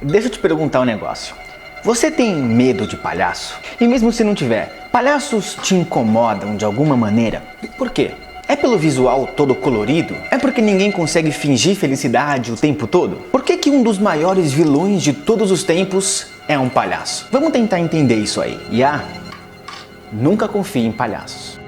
deixa eu te perguntar um negócio. Você tem medo de palhaço? E mesmo se não tiver, palhaços te incomodam de alguma maneira? Por quê? É pelo visual todo colorido? É porque ninguém consegue fingir felicidade o tempo todo? Por que um dos maiores vilões de todos os tempos é um palhaço? Vamos tentar entender isso aí. Nunca confie em palhaços.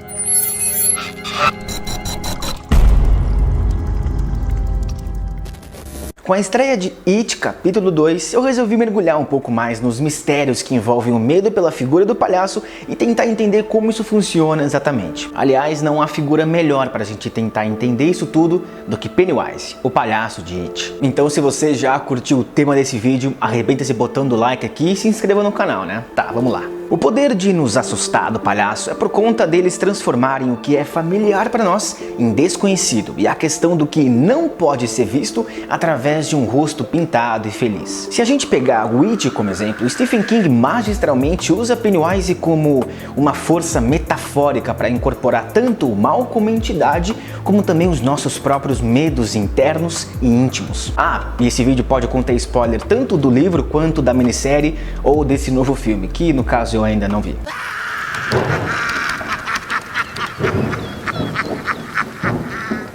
Com a estreia de It, capítulo 2, eu resolvi mergulhar um pouco mais nos mistérios que envolvem o medo pela figura do palhaço e tentar entender como isso funciona exatamente. Aliás, não há figura melhor para a gente tentar entender isso tudo do que Pennywise, o palhaço de It. Então, se você já curtiu o tema desse vídeo, arrebenta esse botão do like aqui e se inscreva no canal, né? Tá, vamos lá. O poder de nos assustar do palhaço é por conta deles transformarem o que é familiar para nós em desconhecido, e a questão do que não pode ser visto através de um rosto pintado e feliz. Se a gente pegar o It como exemplo, Stephen King magistralmente usa Pennywise como uma força metafórica para incorporar tanto o mal como a entidade, como também os nossos próprios medos internos e íntimos. E esse vídeo pode conter spoiler tanto do livro quanto da minissérie ou desse novo filme, que no caso eu ainda não vi.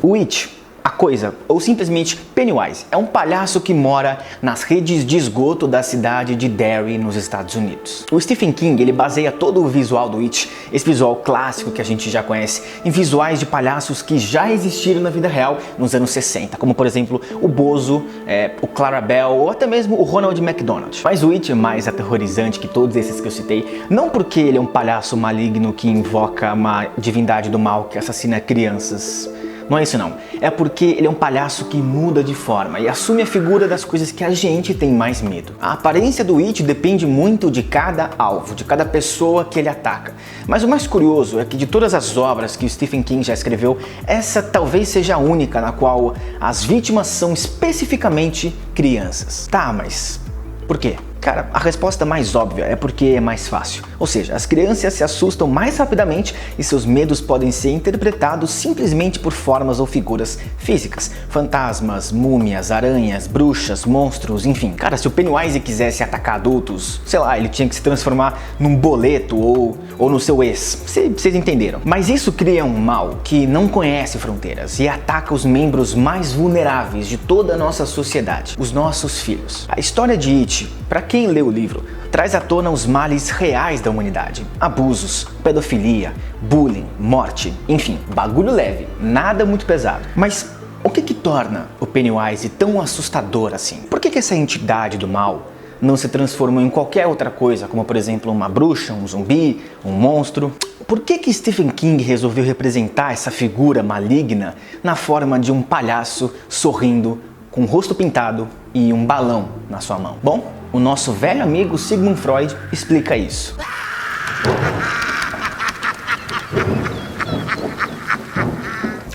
O It, a coisa, ou simplesmente Pennywise, é um palhaço que mora nas redes de esgoto da cidade de Derry, nos Estados Unidos. O Stephen King, ele baseia todo o visual do It, esse visual clássico que a gente já conhece, em visuais de palhaços que já existiram na vida real nos anos 60, como por exemplo o Bozo, o Clarabelle ou até mesmo o Ronald McDonald. Mas o It é mais aterrorizante que todos esses que eu citei, não porque ele é um palhaço maligno que invoca uma divindade do mal que assassina crianças. Não é isso não, é porque ele é um palhaço que muda de forma e assume a figura das coisas que a gente tem mais medo. A aparência do It depende muito de cada alvo, de cada pessoa que ele ataca. Mas o mais curioso é que de todas as obras que o Stephen King já escreveu, essa talvez seja a única na qual as vítimas são especificamente crianças. Tá, mas por quê? Cara, a resposta mais óbvia é porque é mais fácil. Ou seja, as crianças se assustam mais rapidamente e seus medos podem ser interpretados simplesmente por formas ou figuras físicas. Fantasmas, múmias, aranhas, bruxas, monstros, enfim. Cara, se o Pennywise quisesse atacar adultos, sei lá, ele tinha que se transformar num boleto ou no seu ex. Vocês entenderam. Mas isso cria um mal que não conhece fronteiras e ataca os membros mais vulneráveis de toda a nossa sociedade, os nossos filhos. A história de It, para quem lê o livro, traz à tona os males reais da humanidade. Abusos, pedofilia, bullying, morte, enfim, bagulho leve, nada muito pesado. Mas o que torna o Pennywise tão assustador assim? Por que essa entidade do mal não se transformou em qualquer outra coisa, como por exemplo uma bruxa, um zumbi, um monstro? Por que Stephen King resolveu representar essa figura maligna na forma de um palhaço sorrindo, com o rosto pintado e um balão na sua mão? Bom, o nosso velho amigo Sigmund Freud explica isso.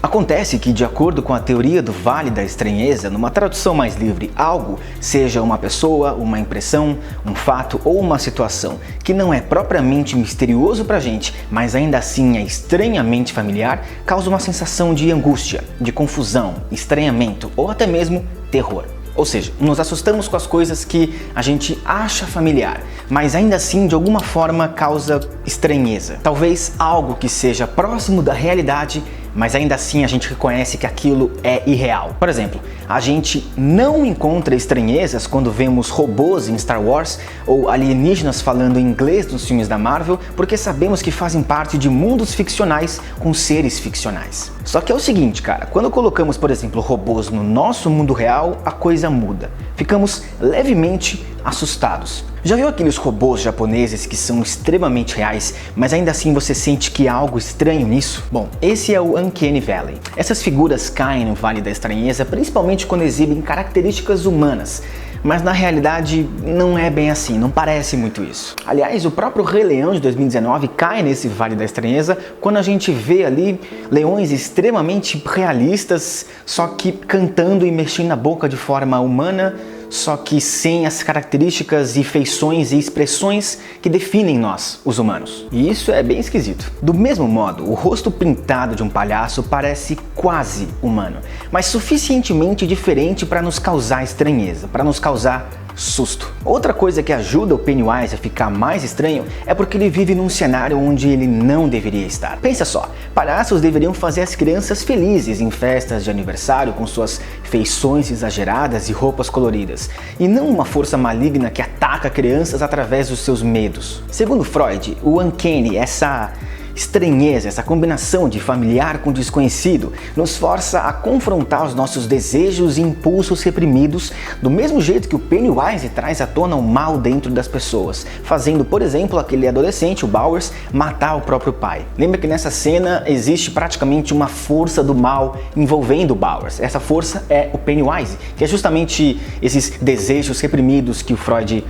Acontece que, de acordo com a teoria do Vale da Estranheza, numa tradução mais livre, algo, seja uma pessoa, uma impressão, um fato ou uma situação que não é propriamente misterioso pra gente, mas ainda assim é estranhamente familiar, causa uma sensação de angústia, de confusão, estranhamento ou até mesmo terror. Ou seja, nos assustamos com as coisas que a gente acha familiar, mas ainda assim de alguma forma causa estranheza. Talvez algo que seja próximo da realidade, mas ainda assim a gente reconhece que aquilo é irreal. Por exemplo, a gente não encontra estranhezas quando vemos robôs em Star Wars ou alienígenas falando inglês nos filmes da Marvel, porque sabemos que fazem parte de mundos ficcionais com seres ficcionais. Só que é o seguinte, cara, quando colocamos, por exemplo, robôs no nosso mundo real, a coisa muda. Ficamos levemente assustados. Já viu aqueles robôs japoneses que são extremamente reais, mas ainda assim você sente que há algo estranho nisso? Bom, esse é o Uncanny Valley. Essas figuras caem no Vale da Estranheza, principalmente quando exibem características humanas. Mas na realidade não é bem assim, não parece muito isso. Aliás, o próprio Rei Leão de 2019 cai nesse Vale da Estranheza quando a gente vê ali leões extremamente realistas, só que cantando e mexendo a boca de forma humana, só que sem as características e feições e expressões que definem nós, os humanos. E isso é bem esquisito. Do mesmo modo, o rosto pintado de um palhaço parece quase humano, mas suficientemente diferente para nos causar estranheza, para nos causar susto. Outra coisa que ajuda o Pennywise a ficar mais estranho é porque ele vive num cenário onde ele não deveria estar. Pensa só, palhaços deveriam fazer as crianças felizes em festas de aniversário com suas feições exageradas e roupas coloridas, e não uma força maligna que ataca crianças através dos seus medos. Segundo Freud, o uncanny, essa estranheza, essa combinação de familiar com desconhecido, nos força a confrontar os nossos desejos e impulsos reprimidos, do mesmo jeito que o Pennywise traz à tona o mal dentro das pessoas, fazendo, por exemplo, aquele adolescente, o Bowers, matar o próprio pai. Lembra que nessa cena existe praticamente uma força do mal envolvendo o Bowers. Essa força é o Pennywise, que é justamente esses desejos reprimidos que o Freud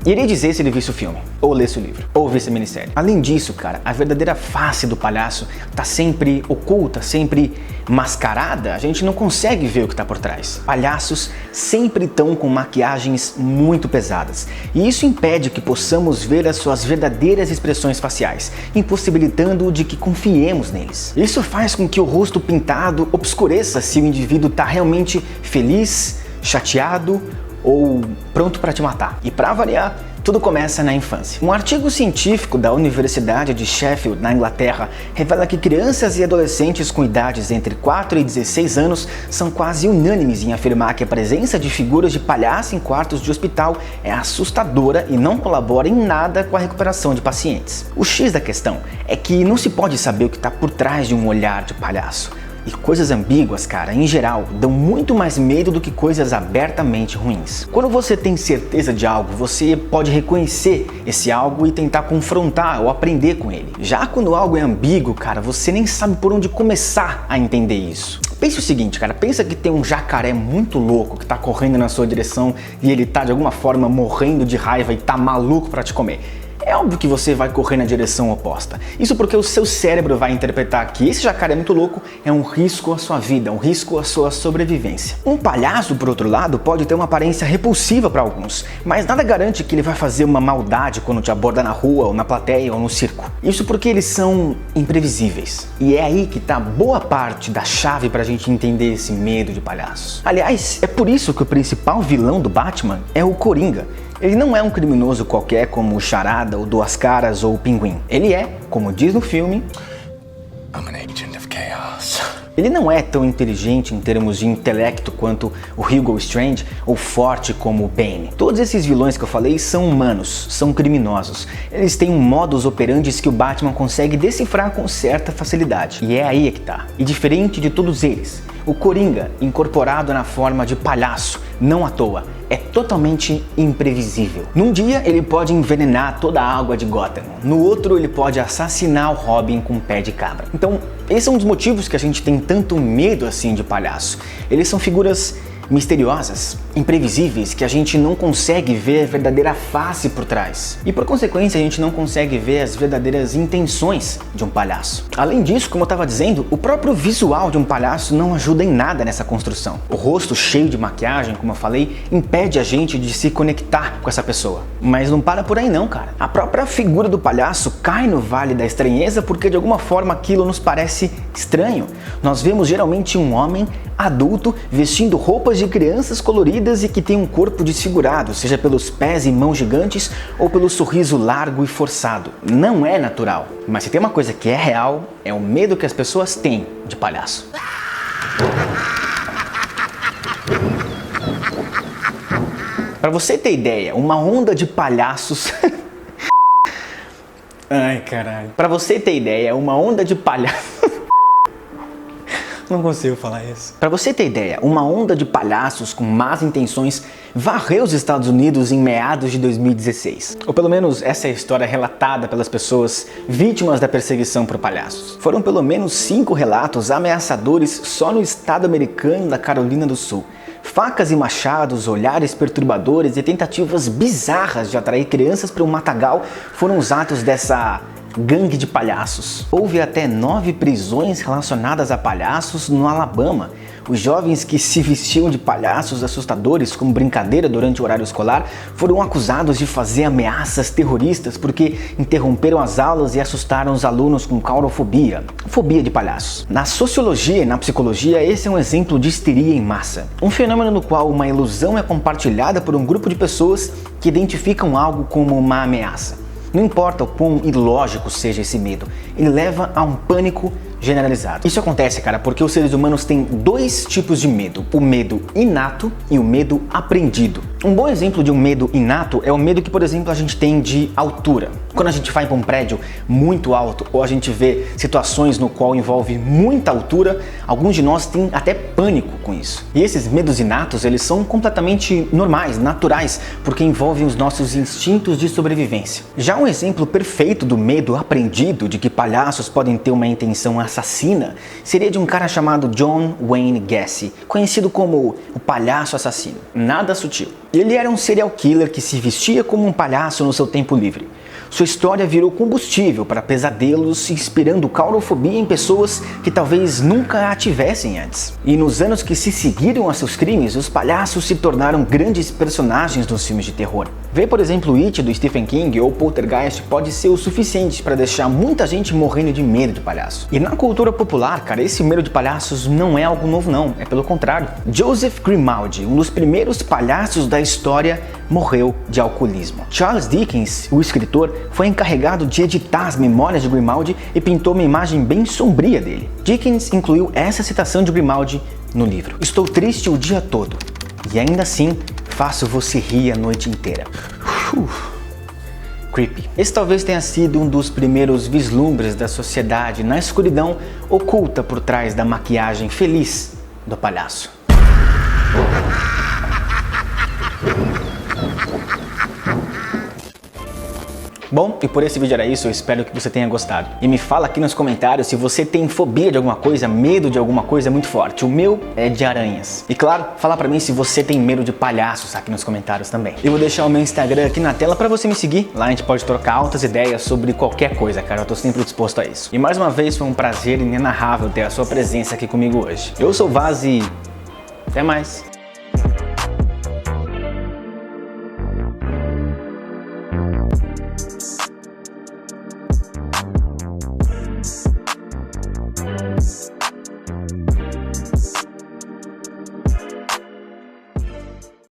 iria dizer se ele visse o filme, ou lesse o livro, ou visse a minissérie. Além disso, cara, a verdadeira face do palhaço tá sempre oculta, sempre mascarada, a gente não consegue ver o que tá por trás. Palhaços sempre estão com maquiagens muito pesadas, e isso impede que possamos ver as suas verdadeiras expressões faciais, impossibilitando de que confiemos neles. Isso faz com que o rosto pintado obscureça se o indivíduo tá realmente feliz, chateado ou pronto para te matar. E para variar, tudo começa na infância. Um artigo científico da Universidade de Sheffield, na Inglaterra, revela que crianças e adolescentes com idades entre 4 e 16 anos são quase unânimes em afirmar que a presença de figuras de palhaço em quartos de hospital é assustadora e não colabora em nada com a recuperação de pacientes. O X da questão é que não se pode saber o que está por trás de um olhar de palhaço. E coisas ambíguas, cara, em geral, dão muito mais medo do que coisas abertamente ruins. Quando você tem certeza de algo, você pode reconhecer esse algo e tentar confrontar ou aprender com ele. Já quando algo é ambíguo, cara, você nem sabe por onde começar a entender isso. Pense o seguinte, cara, pensa que tem um jacaré muito louco que tá correndo na sua direção e ele tá de alguma forma morrendo de raiva e tá maluco pra te comer. É óbvio que você vai correr na direção oposta. Isso porque o seu cérebro vai interpretar que esse jacaré muito louco é um risco à sua vida, um risco à sua sobrevivência. Um palhaço, por outro lado, pode ter uma aparência repulsiva para alguns, mas nada garante que ele vai fazer uma maldade quando te aborda na rua, ou na plateia, ou no circo. Isso porque eles são imprevisíveis. E é aí que tá boa parte da chave pra gente entender esse medo de palhaços. Aliás, é por isso que o principal vilão do Batman é o Coringa. Ele não é um criminoso qualquer como o Charada, o Duas Caras ou o Pinguim. Ele é, como diz no filme, I'm an agent of chaos. Ele não é tão inteligente em termos de intelecto quanto o Hugo Strange ou forte como o Bane. Todos esses vilões que eu falei são humanos, são criminosos. Eles têm um modus operandi que o Batman consegue decifrar com certa facilidade. E é aí que tá. E diferente de todos eles, o Coringa, incorporado na forma de palhaço, não à toa, é totalmente imprevisível. Num dia ele pode envenenar toda a água de Gotham, no outro ele pode assassinar o Robin com um pé de cabra. Então, esse é um dos motivos que a gente tem tanto medo assim de palhaço. Eles são figuras misteriosas, imprevisíveis, que a gente não consegue ver a verdadeira face por trás. E por consequência a gente não consegue ver as verdadeiras intenções de um palhaço. Além disso, como eu estava dizendo, o próprio visual de um palhaço não ajuda em nada nessa construção. O rosto cheio de maquiagem, como eu falei, impede a gente de se conectar com essa pessoa. Mas não para por aí não, cara. A própria figura do palhaço cai no vale da estranheza porque de alguma forma aquilo nos parece estranho. Nós vemos geralmente um homem adulto vestindo roupas de crianças coloridas e que tem um corpo desfigurado, seja pelos pés e mãos gigantes ou pelo sorriso largo e forçado. Não é natural. Mas se tem uma coisa que é real, é o medo que as pessoas têm de palhaço. Pra você ter ideia, uma onda de palhaços... Ai, caralho. Pra você ter ideia, uma onda de palhaços... Não consigo falar isso. Pra você ter ideia, uma onda de palhaços com más intenções varreu os Estados Unidos em meados de 2016. Ou pelo menos essa é a história relatada pelas pessoas vítimas da perseguição por palhaços. Foram pelo menos 5 relatos ameaçadores só no estado americano da Carolina do Sul. Facas e machados, olhares perturbadores e tentativas bizarras de atrair crianças para um matagal foram os atos dessa gangue de palhaços. Houve até 9 prisões relacionadas a palhaços no Alabama. Os jovens que se vestiam de palhaços assustadores como brincadeira durante o horário escolar foram acusados de fazer ameaças terroristas porque interromperam as aulas e assustaram os alunos com caurofobia, fobia de palhaços. Na sociologia e na psicologia, esse é um exemplo de histeria em massa, um fenômeno no qual uma ilusão é compartilhada por um grupo de pessoas que identificam algo como uma ameaça. Não importa o quão ilógico seja esse medo, ele leva a um pânico generalizado. Isso acontece, cara, porque os seres humanos têm 2 tipos de medo: o medo inato e o medo aprendido. Um bom exemplo de um medo inato é o medo que, por exemplo, a gente tem de altura. Quando a gente vai para um prédio muito alto ou a gente vê situações no qual envolve muita altura, alguns de nós têm até pânico com isso. E esses medos inatos, eles são completamente normais, naturais, porque envolvem os nossos instintos de sobrevivência. Já um exemplo perfeito do medo aprendido, de que palhaços podem ter uma intenção assassina, seria de um cara chamado John Wayne Gacy, conhecido como o palhaço assassino. Nada sutil. Ele era um serial killer que se vestia como um palhaço no seu tempo livre. Sua história virou combustível para pesadelos, inspirando caurofobia em pessoas que talvez nunca a tivessem antes. E nos anos que se seguiram a seus crimes, os palhaços se tornaram grandes personagens nos filmes de terror. Ver, por exemplo, It do Stephen King ou Poltergeist pode ser o suficiente para deixar muita gente morrendo de medo de palhaço. E na cultura popular, cara, esse medo de palhaços não é algo novo não, é pelo contrário. Joseph Grimaldi, um dos primeiros palhaços da história, morreu de alcoolismo. Charles Dickens, o escritor, foi encarregado de editar as memórias de Grimaldi e pintou uma imagem bem sombria dele. Dickens incluiu essa citação de Grimaldi no livro: "Estou triste o dia todo e ainda assim faço você rir a noite inteira." Creepy. Esse talvez tenha sido um dos primeiros vislumbres da sociedade na escuridão oculta por trás da maquiagem feliz do palhaço. Bom, e por esse vídeo era isso, eu espero que você tenha gostado. E me fala aqui nos comentários se você tem fobia de alguma coisa, medo de alguma coisa muito forte. O meu é de aranhas. E claro, fala pra mim se você tem medo de palhaços aqui nos comentários também. Eu vou deixar o meu Instagram aqui na tela pra você me seguir. Lá a gente pode trocar altas ideias sobre qualquer coisa, cara. Eu tô sempre disposto a isso. E mais uma vez foi um prazer inenarrável ter a sua presença aqui comigo hoje. Eu sou o Vaz e até mais.